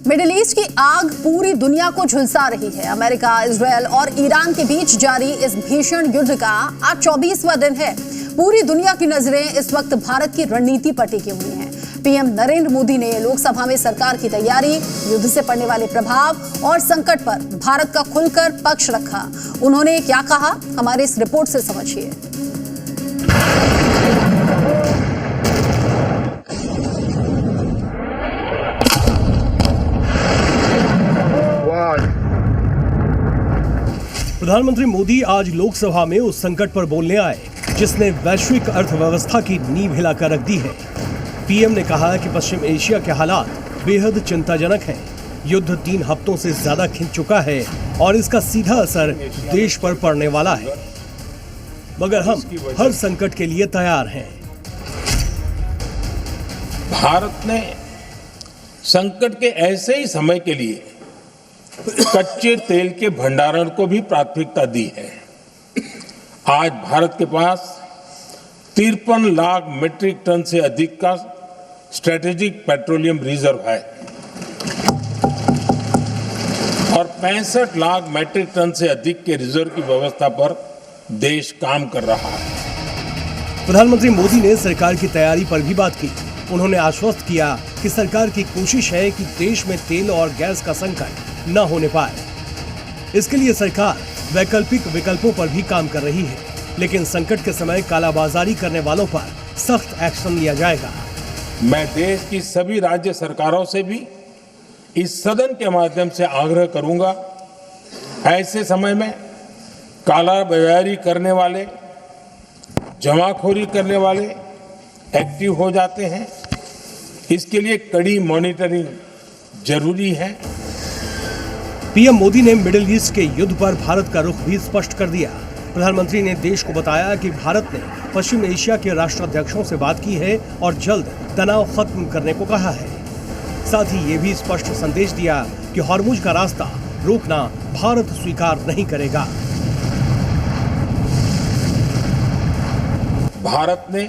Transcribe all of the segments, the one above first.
Middle east की आग पूरी दुनिया को झुलसा रही है। अमेरिका, इजरायल और ईरान के बीच जारी इस भीषण युद्ध का आज 24वां दिन है। पूरी दुनिया की नजरें इस वक्त भारत की रणनीति पर टिकी हुई हैं। पीएम नरेंद्र मोदी ने लोकसभा में सरकार की तैयारी, युद्ध से पड़ने वाले प्रभाव और संकट पर भारत का खुलकर पक्ष रखा। उन्होंने क्या कहा, हमारे इस रिपोर्ट से समझिए। प्रधानमंत्री मोदी आज लोकसभा में उस संकट पर बोलने आए जिसने वैश्विक अर्थव्यवस्था की नींव हिलाकर रख दी है। पीएम ने कहा कि पश्चिम एशिया के हालात बेहद चिंताजनक हैं। युद्ध 3 हफ्तों से ज्यादा खिंच चुका है और इसका सीधा असर देश पर पड़ने वाला है, मगर हम हर संकट के लिए तैयार हैं। भारत ने संकट के ऐसे ही समय के लिए कच्चे तेल के भंडारण को भी प्राथमिकता दी है। आज भारत के पास 53 लाख मीट्रिक टन से अधिक का स्ट्रेटेजिक पेट्रोलियम रिजर्व है और 65 लाख मीट्रिक टन से अधिक के रिजर्व की व्यवस्था पर देश काम कर रहा है। प्रधानमंत्री मोदी ने सरकार की तैयारी पर भी बात की। उन्होंने आश्वस्त किया कि सरकार की कोशिश है कि देश में तेल और गैस का संकट न होने पाए। इसके लिए सरकार वैकल्पिक विकल्पों पर भी काम कर रही है, लेकिन संकट के समय कालाबाजारी करने वालों पर सख्त एक्शन लिया जाएगा। मैं देश की सभी राज्य सरकारों से भी इस सदन के माध्यम से आग्रह करूंगा, ऐसे समय में कालाबाजारी करने वाले, जमाखोरी करने वाले एक्टिव हो जाते हैं। इसके लिए कड़ी मॉनिटरिंग जरूरी है। पीएम मोदी ने मिडिल ईस्ट के युद्ध पर भारत का रुख भी स्पष्ट कर दिया। प्रधानमंत्री ने देश को बताया कि भारत ने पश्चिम एशिया के राष्ट्राध्यक्षों से बात की है और जल्द तनाव खत्म करने को कहा है। साथ ही ये भी स्पष्ट संदेश दिया कि हॉर्मुज का रास्ता रोकना भारत स्वीकार नहीं करेगा। भारत ने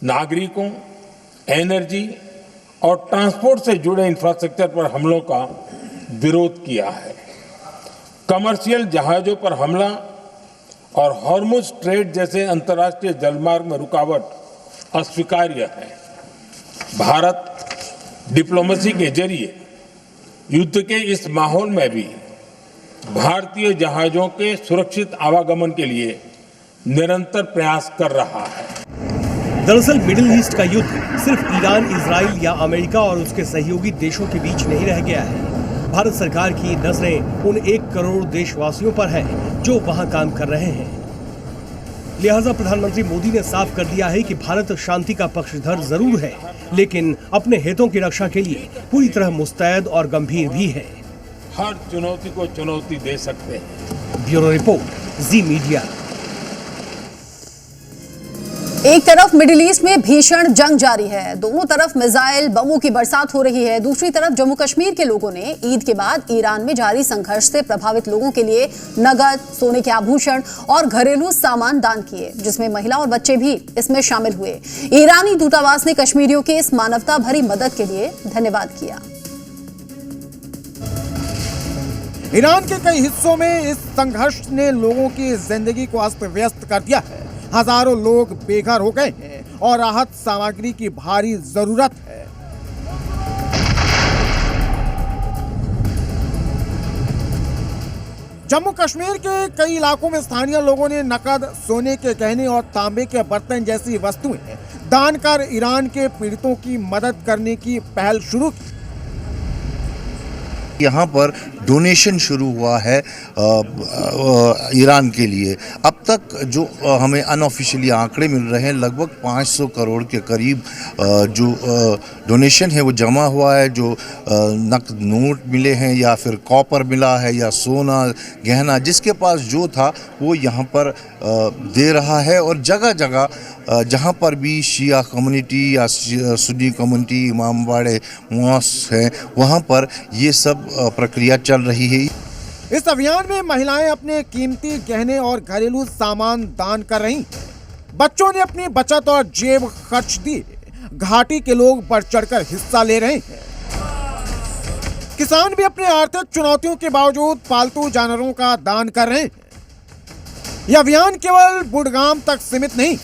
नागरिकों, एनर्जी और ट्रांसपोर्ट से जुड़े इंफ्रास्ट्रक्चर पर हमलों का विरोध किया है। कमर्शियल जहाजों पर हमला और हॉर्मुज ट्रेड जैसे अंतर्राष्ट्रीय जलमार्ग में रुकावट अस्वीकार्य है। भारत डिप्लोमेसी के जरिए युद्ध के इस माहौल में भी भारतीय जहाजों के सुरक्षित आवागमन के लिए निरंतर प्रयास कर रहा है। दरअसल मिडिल ईस्ट का युद्ध सिर्फ ईरान, इजराइल या अमेरिका और उसके सहयोगी देशों के बीच नहीं रह गया है। भारत सरकार की नजरें उन 1 करोड़ देशवासियों पर है जो वहां काम कर रहे हैं। लिहाजा प्रधानमंत्री मोदी ने साफ कर दिया है कि भारत शांति का पक्षधर जरूर है, लेकिन अपने हितों की रक्षा के लिए पूरी तरह मुस्तैद और गंभीर भी है। हर चुनौती को चुनौती दे सकते हैं। ब्यूरो रिपोर्ट, जी मीडिया। एक तरफ मिडिल ईस्ट में भीषण जंग जारी है, दोनों तरफ मिसाइल, बमों की बरसात हो रही है। दूसरी तरफ जम्मू कश्मीर के लोगों ने ईद के बाद ईरान में जारी संघर्ष से प्रभावित लोगों के लिए नगद, सोने के आभूषण और घरेलू सामान दान किए, जिसमें महिला और बच्चे भी इसमें शामिल हुए। ईरानी दूतावास ने कश्मीरियों के इस मानवता भरी मदद के लिए धन्यवाद किया। ईरान के कई हिस्सों में इस संघर्ष ने लोगों की जिंदगी को अस्त व्यस्त कर दिया है। हजारों लोग बेघर हो गए हैं और राहत सामग्री की भारी जरूरत है। जम्मू कश्मीर के कई इलाकों में स्थानीय लोगों ने नकद, सोने के गहने और तांबे के बर्तन जैसी वस्तुएं दान कर ईरान के पीड़ितों की मदद करने की पहल शुरू की। यहाँ पर डोनेशन शुरू हुआ है ईरान के लिए। अब तक जो हमें अनऑफिशियली आंकड़े मिल रहे हैं, लगभग 500 करोड़ के करीब जो डोनेशन है वो जमा हुआ है। जो नकद नोट मिले हैं या फिर कॉपर मिला है या सोना गहना, जिसके पास जो था वो यहाँ पर दे रहा है। और जगह जगह जहाँ पर भी शिया कम्युनिटी या सुन्नी कम्युनिटी, इमामबाड़े, मॉस्क हैं, वहाँ पर ये सब प्रक्रिया चल रही है। इस अभियान में महिलाएं अपने कीमती गहने और घरेलू सामान दान कर रही हैं। बच्चों ने अपनी बचत और जेब खर्च दी। घाटी के लोग बढ़ चढ़कर हिस्सा ले रहे हैं। किसान भी अपनी आर्थिक चुनौतियों के बावजूद पालतू जानवरों का दान कर रहे हैं। यह अभियान केवल बुडगाम तक सीमित नहीं,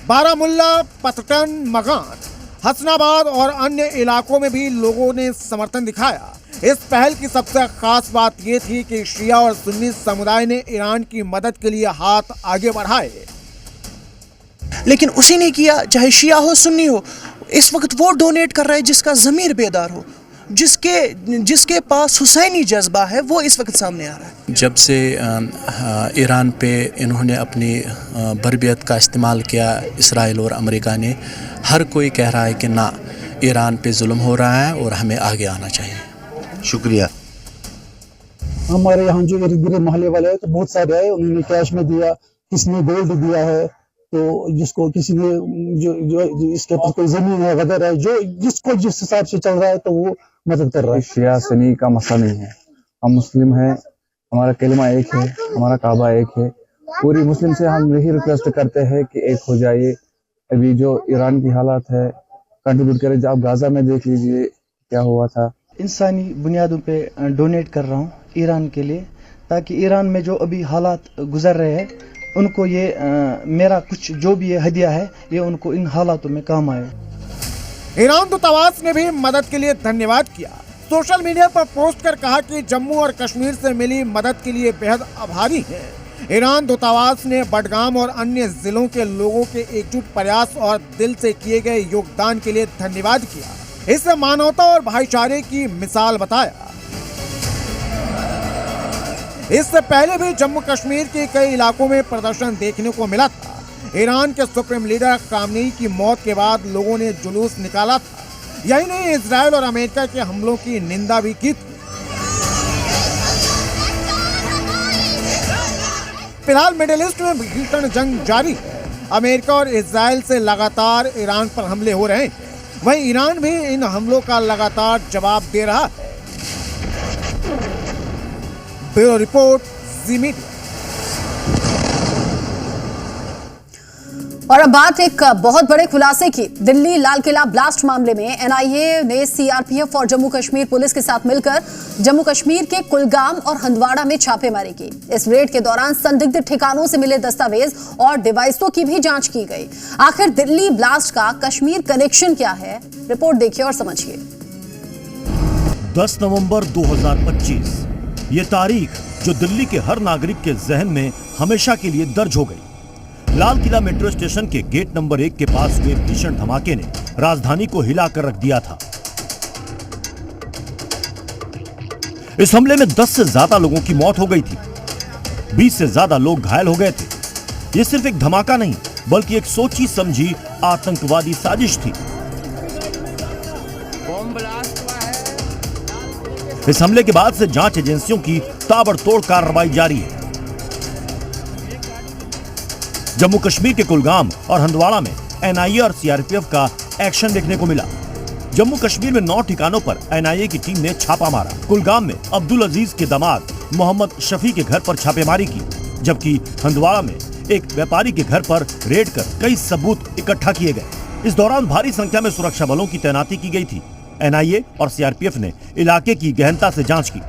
बारामुल्ला, पतटन, मगात, हसनाबाद और अन्य इलाकों में भी लोगों ने समर्थन दिखाया। इस पहल की सबसे खास बात यह थी कि शिया और सुन्नी समुदाय ने ईरान की मदद के लिए हाथ आगे बढ़ाए। लेकिन उसी ने किया, चाहे शिया हो सुन्नी हो, इस वक्त वो डोनेट कर रहा है जिसका ज़मीर बेदार हो, जिसके पास हुसैनी जज्बा है, वो इस वक्त सामने आ रहा है। जब से ईरान पे इन्होंने अपनी बर्बियत का इस्तेमाल किया, इसराइल और अमेरिका ने, हर कोई कह रहा है कि ना, ईरान पे जुल्म हो रहा है और हमें आगे आना चाहिए। शुक्रिया। हमारे यहाँ जो इर्द गिर्द मोहल्ले वाले हैं तो बहुत सारे आए, उन्होंने कैश में दिया, किसी ने गोल्ड दिया है, तो जिसको किसी ने जो इसके पास कोई जमीन है वगैरह है, जो जिसको जिस हिसाब से चल रहा है तो वो मदद कर रहा है। शिया सुन्नी का मसला नहीं है, हम मुस्लिम हैं, हमारा कलमा एक है, हमारा काबा एक है। पूरी मुस्लिम से हम यही रिक्वेस्ट करते हैं कि एक हो जाइए। अभी जो ईरान की हालात है, कंट्रीब्यूट करें। आप गाजा में देख लीजिए क्या हुआ था। इंसानी बुनियादों पे डोनेट कर रहा हूँ ईरान के लिए, ताकि ईरान में जो अभी हालात गुजर रहे हैं उनको ये मेरा कुछ जो भी ये हदिया है ये उनको इन हालातों में काम आए। ईरान दूतावास ने भी मदद के लिए धन्यवाद किया। सोशल मीडिया पर पोस्ट कर कहा कि जम्मू और कश्मीर से मिली मदद के लिए बेहद आभारी है। ईरान दूतावास ने बडगाम और अन्य जिलों के लोगों के एकजुट प्रयास और दिल से किए गए योगदान के लिए धन्यवाद किया। इसे मानवता और भाईचारे की मिसाल बताया। इससे पहले भी जम्मू कश्मीर के कई इलाकों में प्रदर्शन देखने को मिला था। ईरान के सुप्रीम लीडर खामनेई की मौत के बाद लोगों ने जुलूस निकाला था। यही नहीं, इजराइल और अमेरिका के हमलों की निंदा भी की थी। फिलहाल मिडिल ईस्ट में भीषण जंग जारी है। अमेरिका और इजराइल से लगातार ईरान पर हमले हो रहे हैं, वहीं ईरान भी इन हमलों का लगातार जवाब दे रहा है। ब्यूरो रिपोर्ट, जी मीडिया। और अब बात एक बहुत बड़े खुलासे की। दिल्ली लाल किला ब्लास्ट मामले में एनआईए ने सीआरपीएफ और जम्मू कश्मीर पुलिस के साथ मिलकर जम्मू कश्मीर के कुलगाम और हंदवाड़ा में छापेमारी की। इस रेड के दौरान संदिग्ध ठिकानों से मिले दस्तावेज और डिवाइसों की भी जांच की गई। आखिर दिल्ली ब्लास्ट का कश्मीर कनेक्शन क्या है, रिपोर्ट देखिए और समझिए। 10 नवंबर 2025, ये तारीख जो दिल्ली के हर नागरिक के जहन में हमेशा के लिए दर्ज हो गई। लाल किला मेट्रो स्टेशन के गेट नंबर 1 के पास हुए भीषण धमाके ने राजधानी को हिलाकर रख दिया था। इस हमले में 10 से ज्यादा लोगों की मौत हो गई थी, 20 से ज्यादा लोग घायल हो गए थे। यह सिर्फ एक धमाका नहीं, बल्कि एक सोची समझी आतंकवादी साजिश थी। इस हमले के बाद से जांच एजेंसियों की ताबड़तोड़ कार्रवाई जारी है। जम्मू कश्मीर के कुलगाम और हंदवाड़ा में एनआईए और सीआरपीएफ का एक्शन देखने को मिला। जम्मू कश्मीर में 9 ठिकानों पर एनआईए की टीम ने छापा मारा। कुलगाम में अब्दुल अजीज के दामाद मोहम्मद शफी के घर पर छापेमारी की, जबकि हंदवाड़ा में एक व्यापारी के घर पर रेड कर कई सबूत इकट्ठा किए गए। इस दौरान भारी संख्या में सुरक्षा बलों की तैनाती की गई थी। एनआईए और सीआरपीएफ ने इलाके की गहनता से जांच की।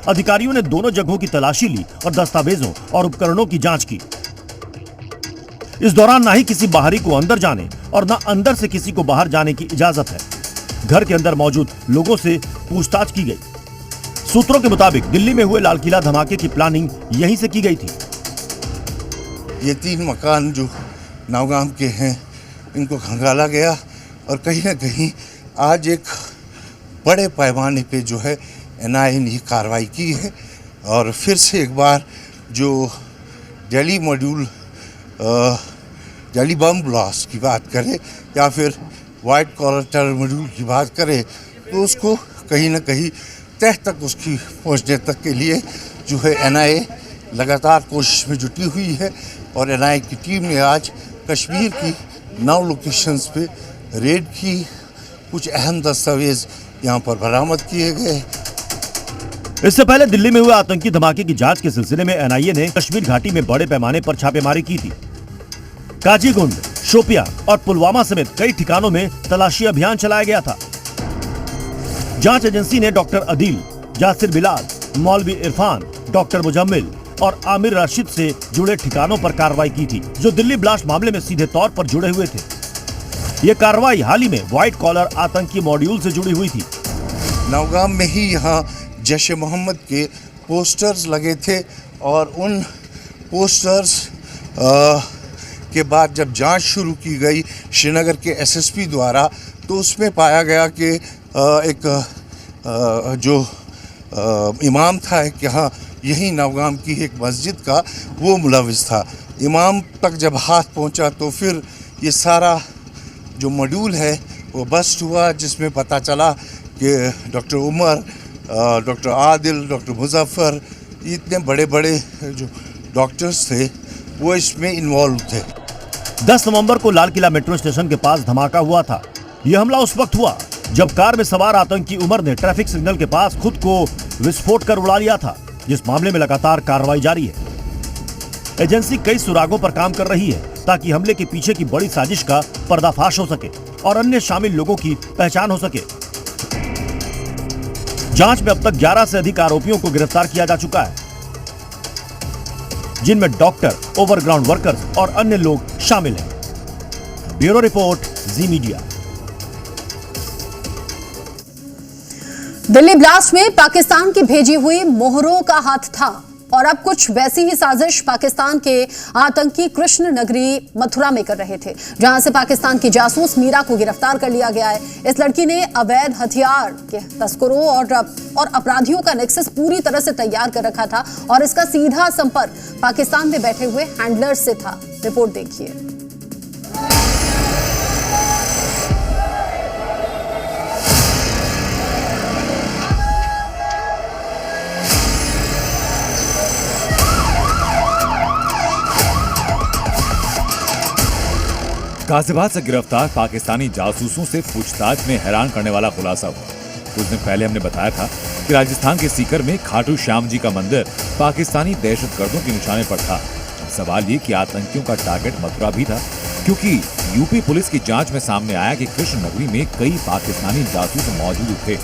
अधिकारियों ने दोनों जगहों की तलाशी ली और दस्तावेजों और उपकरणों की जांच की। इस दौरान ना ही किसी बाहरी को अंदर जाने और ना अंदर से किसी को बाहर जाने की इजाजत है। घर के अंदर मौजूद लोगों से पूछताछ की गई। सूत्रों के मुताबिक दिल्ली में हुए लाल किला धमाके की प्लानिंग यहीं से की गई थी। ये 3 मकान जो नौगाम के हैं, इनको खंगाला गया और कहीं ना कहीं आज एक बड़े पैमाने पे जो है एनआईए ने कार्रवाई की है। और फिर से एक बार जो Delhi module Delhi bomb blast की बात करें या फिर वाइट कॉलर टेरर मॉड्यूल की बात करें, तो उसको कहीं ना कहीं तह तक उसकी पहुंचने तक के लिए जो है एनआईए लगातार कोशिश में जुटी हुई है। और एनआईए की टीम ने आज कश्मीर की 9 लोकेशंस पे रेड की। कुछ अहम दस्तावेज यहाँ पर बरामद किए गए। इससे पहले दिल्ली में हुए आतंकी धमाके की जांच के सिलसिले में एनआईए ने कश्मीर घाटी में बड़े पैमाने पर छापेमारी की थी। काजीगुंड, शोपिया और पुलवामा समेत कई ठिकानों में तलाशी अभियान चलाया गया था। जांच एजेंसी ने डॉक्टर अदील, जासिर बिलाल, मौलवी इरफान, डॉक्टर मुजम्मिल और आमिर राशिद से जुड़े ठिकानों पर कार्रवाई की थी, जो दिल्ली ब्लास्ट मामले में सीधे तौर पर जुड़े हुए थे। ये कार्रवाई हाल ही में व्हाइट कॉलर आतंकी मॉड्यूल से जुड़ी हुई थी। नौगाम में ही यहाँ जैश ए मोहम्मद के पोस्टर्स लगे थे और उन पोस्टर्स के बाद जब जांच शुरू की गई श्रीनगर के एसएसपी द्वारा, तो उसमें पाया गया कि एक जो इमाम था कि हाँ यही नौगाम की एक मस्जिद का वो मुलविस था। इमाम तक जब हाथ पहुंचा तो फिर ये सारा जो मॉड्यूल है वो बस्ट हुआ, जिसमें पता चला कि doctor Umar, doctor Adil, doctor Muzaffar, इतने बड़े बड़े जो डॉक्टर्स थे वो इसमें इन्वॉल्व थे। 10 नवंबर को लाल किला मेट्रो स्टेशन के पास धमाका हुआ था। यह हमला उस वक्त हुआ जब कार में सवार आतंकी उमर ने ट्रैफिक सिग्नल के पास खुद को विस्फोट कर उड़ा लिया था, जिस मामले में लगातार कार्रवाई जारी है। एजेंसी कई सुरागों पर काम कर रही है ताकि हमले के पीछे की बड़ी साजिश का पर्दाफाश हो सके और अन्य शामिल लोगों की पहचान हो सके। जांच में अब तक 11 से अधिक आरोपियों को गिरफ्तार किया जा चुका है, जिनमें डॉक्टर, ओवरग्राउंड वर्कर्स और अन्य लोग शामिल हैं। ब्यूरो रिपोर्ट, जी मीडिया। दिल्ली ब्लास्ट में पाकिस्तान की भेजी हुई मोहरों का हाथ था और अब कुछ वैसी ही साजिश पाकिस्तान के आतंकी कृष्ण नगरी मथुरा में कर रहे थे, जहां से पाकिस्तान की जासूस मीरा को गिरफ्तार कर लिया गया है। इस लड़की ने अवैध हथियार के तस्करों और अपराधियों का नेक्सस पूरी तरह से तैयार कर रखा था और इसका सीधा संपर्क पाकिस्तान में बैठे हुए हैंडलर्स से था। रिपोर्ट देखिए। गाजियाबाद से गिरफ्तार पाकिस्तानी जासूसों से पूछताछ में हैरान करने वाला खुलासा हुआ। कुछ दिन पहले हमने बताया था कि राजस्थान के सीकर में खाटू श्याम जी का मंदिर पाकिस्तानी दहशतगर्दों के निशाने पर था। अब सवाल ये कि आतंकियों का टारगेट मथुरा भी था, क्योंकि यूपी पुलिस की जांच में सामने आया कि कृष्ण नगरी में कई पाकिस्तानी जासूस मौजूद थे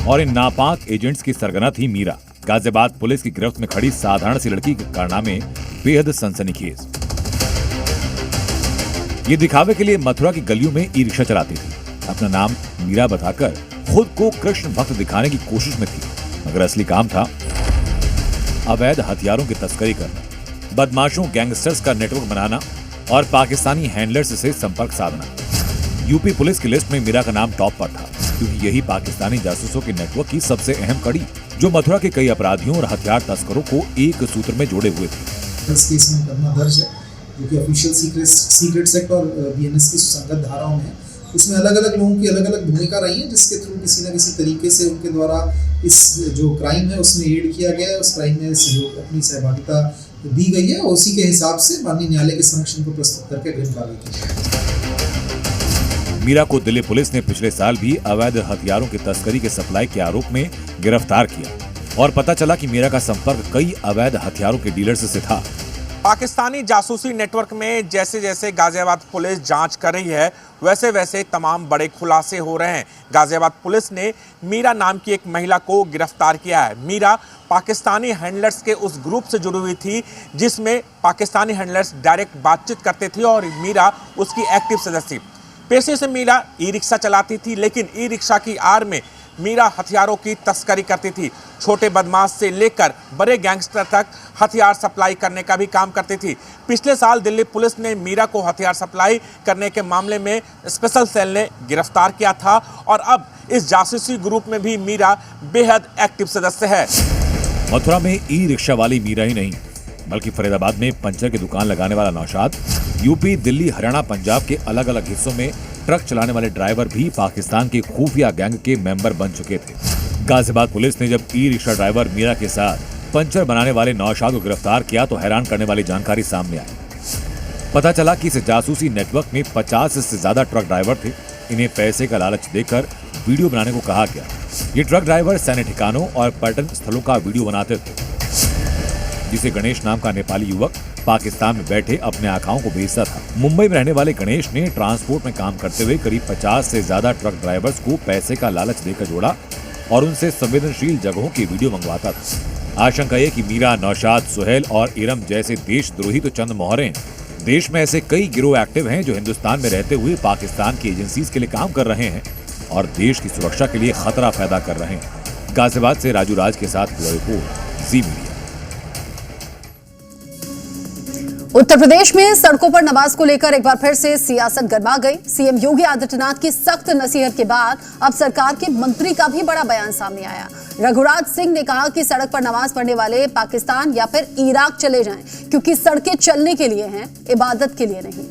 और इन नापाक एजेंट्स की सरगना थी मीरा। गाजियाबाद पुलिस की गिरफ्त में खड़ी साधारण सी लड़की के कारनामे बेहद सनसनीखेज। ये दिखावे के लिए मथुरा की गलियों में ई रिक्शा चलाती थी। अपना नाम मीरा बताकर खुद को कृष्ण भक्त दिखाने की कोशिश में थी, मगर असली काम था अवैध हथियारों की तस्करी करना, बदमाशों गैंगस्टर्स का नेटवर्क बनाना और पाकिस्तानी हैंडलर्स से संपर्क साधना। यूपी पुलिस की लिस्ट में मीरा का नाम टॉप पर था, क्योंकि यही पाकिस्तानी जासूसों के नेटवर्क की सबसे अहम कड़ी, जो मथुरा के कई अपराधियों और हथियार तस्करों को एक सूत्र में जोड़े हुए थे। इस केस में मुकदमा दर्ज है, जो कि ऑफिशियल सीक्रेट एक्ट और बीएनएस की सुसंगत धाराओं में है। उसमें अलग अलग लोगों की अलग अलग भूमिका रही है, जिसके थ्रू किसी न किसी तरीके से उनके द्वारा इस जो क्राइम है उसमें एड किया गया है, उस क्राइम में सहयोग, अपनी सहभागिता दी गई है और उसी के हिसाब से माननीय न्यायालय के समक्ष इनको प्रस्तुत करके अग्रिम कार्रवाई की जाए। मीरा को दिल्ली पुलिस ने पिछले साल भी अवैध हथियारों की तस्करी के सप्लाई के आरोप में गिरफ्तार किया और पता चला कि मीरा का संपर्क कई अवैध हथियारों के डीलर्स से था। पाकिस्तानी जासूसी नेटवर्क में जैसे जैसे गाजियाबाद पुलिस जांच कर रही है, वैसे वैसे तमाम बड़े खुलासे हो रहे हैं। गाजियाबाद पुलिस ने मीरा नाम की एक महिला को गिरफ्तार किया है। मीरा पाकिस्तानी हैंडलर्स के उस ग्रुप से जुड़ी हुई थी जिसमें पाकिस्तानी हैंडलर्स डायरेक्ट बातचीत करते थे और मीरा उसकी एक्टिव सदस्य थी। पेशे से मीरा ई रिक्शा चलाती थी, लेकिन ई रिक्शा की आड़ में मीरा हथियारों की तस्करी करती थी। छोटे बदमाश से लेकर बड़े गैंगस्टर तक हथियार सप्लाई करने का भी काम करती थी। पिछले साल दिल्ली पुलिस ने मीरा को हथियार सप्लाई करने के मामले में स्पेशल सेल ने गिरफ्तार किया था और अब इस जासूसी ग्रुप में भी मीरा बेहद एक्टिव सदस्य है। मथुरा में ई रिक्शा वाली मीरा ही नहीं, बल्कि फरीदाबाद में पंचर की दुकान लगाने वाला नौशाद, यूपी, दिल्ली, हरियाणा, पंजाब के अलग अलग हिस्सों में ट्रक चलाने वाले ड्राइवर भी पाकिस्तान के खुफिया गैंग के मेंबर बन चुके थे। गाजियाबाद पुलिस ने जब ई रिक्शा ड्राइवर मीरा के साथ पंचर बनाने वाले नौशाद को गिरफ्तार किया तो हैरान करने वाली जानकारी सामने आई। पता चला कि इस जासूसी नेटवर्क में 50 से ज्यादा ट्रक ड्राइवर थे। इन्हें पैसे का लालच देकर वीडियो बनाने को कहा गया। ये ट्रक ड्राइवर सैन्य ठिकानों और पर्यटन स्थलों का वीडियो बनाते थे, जिसे गणेश नाम का नेपाली युवक पाकिस्तान में बैठे अपने आकाओं को भेजता था। मुंबई में रहने वाले गणेश ने ट्रांसपोर्ट में काम करते हुए करीब 50 से ज्यादा ट्रक ड्राइवर्स को पैसे का लालच देकर जोड़ा और उनसे संवेदनशील जगहों की वीडियो मंगवाता था। आशंका है कि मीरा, नौशाद, सुहेल और इरम जैसे देशद्रोही तो चंद मोहरे हैं, देश में ऐसे कई गिरोह एक्टिव हैं जो हिंदुस्तान में रहते हुए पाकिस्तान की एजेंसीज के लिए काम कर रहे हैं और देश की सुरक्षा के लिए खतरा पैदा कर रहे हैं। गाजियाबाद से राजू राज के साथ हुआ रिपोर्ट, जी मीडिया। उत्तर प्रदेश में सड़कों पर नमाज को लेकर एक बार फिर से सियासत गरमा गई। सीएम योगी आदित्यनाथ की सख्त नसीहत के बाद अब सरकार के मंत्री का भी बड़ा बयान सामने आया। रघुराज सिंह ने कहा कि सड़क पर नमाज पढ़ने वाले पाकिस्तान या फिर इराक चले जाएं, क्योंकि सड़कें चलने के लिए हैं, इबादत के लिए नहीं।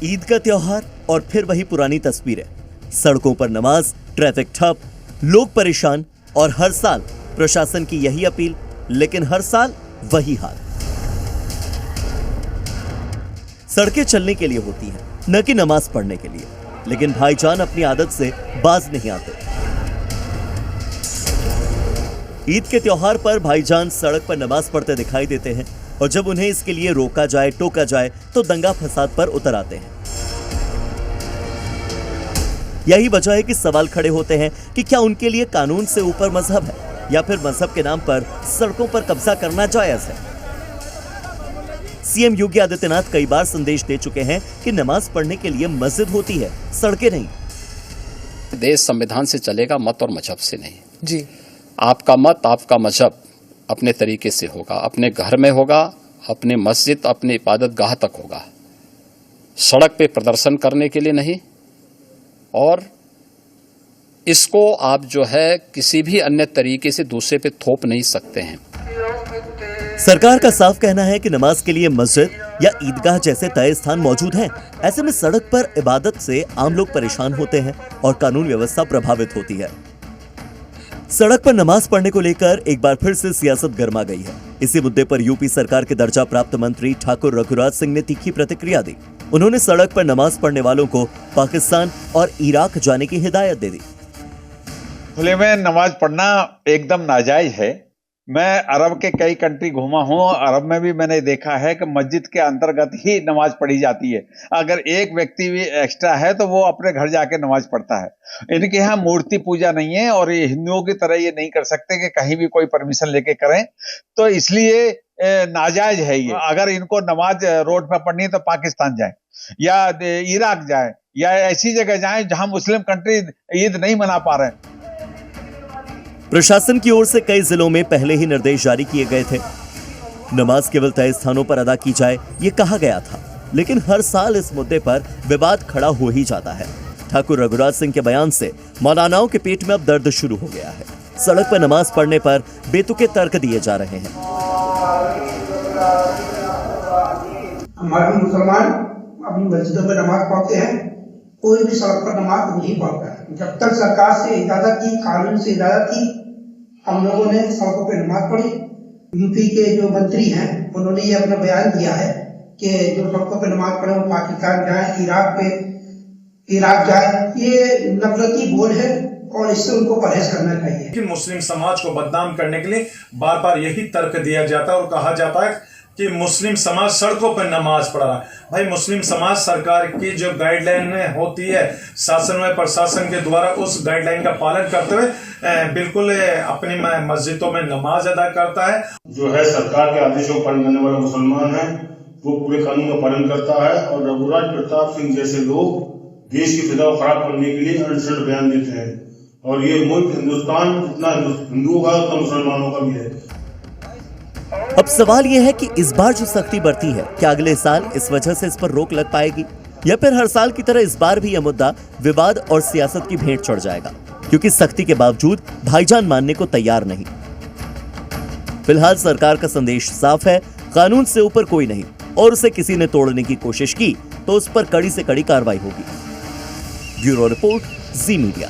ईद का त्योहार और फिर वही पुरानी तस्वीरें, सड़कों पर नमाज, ट्रैफिक ठप, लोग परेशान और हर साल प्रशासन की यही अपील, लेकिन हर साल वही हाल। सड़कें चलने के लिए होती हैं, न कि नमाज पढ़ने के लिए, लेकिन भाईजान अपनी आदत से बाज नहीं आते। ईद के त्योहार पर भाईजान सड़क पर नमाज पढ़ते दिखाई देते हैं और जब उन्हें इसके लिए रोका जाए, टोका जाए तो दंगा फसाद पर उतर आते हैं। यही वजह है कि सवाल खड़े होते हैं कि क्या उनके लिए कानून से ऊपर मजहब है या फिर मजहब के नाम पर सड़कों पर कब्जा करना जायज है। सीएम योगी आदित्यनाथ कई बार संदेश दे चुके हैं कि नमाज पढ़ने के लिए मस्जिद होती है, सड़कें नहीं। देश संविधान से चलेगा, मत और मजहब से नहीं। जी, आपका मत, आपका मजहब अपने तरीके से होगा, अपने घर में होगा, अपने मस्जिद, अपने इबादत गाह तक होगा। सड़क पे प्रदर्शन करने के लिए नहीं, और इसको आप जो है किसी भी अन्य तरीके से दूसरे पे थोप नहीं सकते हैं। सरकार का साफ कहना है कि नमाज के लिए मस्जिद या ईदगाह जैसे तय स्थान मौजूद हैं। ऐसे में सड़क पर इबादत से आम लोग परेशान होते हैं और कानून व्यवस्था प्रभावित होती है। सड़क पर नमाज पढ़ने को लेकर एक बार फिर से सियासत गर्मा गई है। इसी मुद्दे पर यूपी सरकार के दर्जा प्राप्त मंत्री ठाकुर रघुराज सिंह ने तीखी प्रतिक्रिया दी। उन्होंने सड़क पर नमाज पढ़ने वालों को पाकिस्तान और इराक जाने की हिदायत दे दी। खुले में नमाज पढ़ना एकदम नाजायज है। मैं अरब के कई कंट्री घूमा हूँ, अरब में भी मैंने देखा है कि मस्जिद के अंतर्गत ही नमाज पढ़ी जाती है। अगर एक व्यक्ति भी एक्स्ट्रा है तो वो अपने घर जाके नमाज पढ़ता है। इनके यहाँ मूर्ति पूजा नहीं है और ये हिंदुओं की तरह ये नहीं कर सकते कि कहीं भी कोई परमिशन लेके करें, तो इसलिए नाजायज है ये। अगर इनको नमाज रोड पर पढ़नी है तो पाकिस्तान जाए या इराक जाए या ऐसी जगह जाए जहां मुस्लिम कंट्री ईद नहीं मना पा रहे हैं। प्रशासन की ओर से कई जिलों में पहले ही निर्देश जारी किए गए थे। नमाज केवल तय स्थानों पर अदा की जाए, ये कहा गया था, लेकिन हर साल इस मुद्दे पर विवाद खड़ा हो ही जाता है। ठाकुर रघुराज सिंह के बयान से मौलानाओं के पेट में अब दर्द शुरू हो गया है। सड़क पर नमाज पढ़ने पर बेतुके तर्क दिए जा रहे हैं। हमारे मुसलमान अपनी मस्जिदों में नमाज पढ़ते हैं, कोई भी सड़क पर नमाज नहीं पढ़ता है। जब तक सरकार से इजाजत थी, कानून से इजाजत थी, हम लोगों ने सड़कों पर नमाज पढ़ी। यूपी के जो मंत्री हैं उन्होंने ये अपना बयान दिया है कि जो सड़कों पर नमाज पढ़े वो पाकिस्तान जाए, इराक जाए। ये नफरती बोल है और इससे उनको परहेज करना चाहिए। कि मुस्लिम समाज को बदनाम करने के लिए बार बार यही तर्क दिया जाता है और कहा जाता है कि मुस्लिम समाज सड़कों पर नमाज पढ़ रहा है। भाई, मुस्लिम समाज सरकार की जो गाइडलाइन होती है शासन व प्रशासन के द्वारा, उस गाइडलाइन का पालन करते हुए बिल्कुल अपनी मस्जिदों में नमाज अदा करता है। जो है सरकार के आदेशों को पालन करने वाला मुसलमान है, वो पूरे कानून का पालन करता है। और रघुराज प्रताप सिंह जैसे लोग देश की फिजा को खराब करने के लिए अनशन बयान देते हैं। और ये मुल्क हिंदुस्तान जितना हिंदुओं का उतना मुसलमानों का भी है। अब सवाल यह है कि इस बार जो सख्ती बरती है, क्या अगले साल इस वजह से इस पर रोक लग पाएगी, या फिर हर साल की तरह इस बार भी यह मुद्दा विवाद और सियासत की भेंट चढ़ जाएगा, क्योंकि सख्ती के बावजूद भाईजान मानने को तैयार नहीं। फिलहाल सरकार का संदेश साफ है, कानून से ऊपर कोई नहीं, और उसे किसी ने तोड़ने की कोशिश की तो उस पर कड़ी से कड़ी कार्रवाई होगी। ब्यूरो रिपोर्ट, जी मीडिया।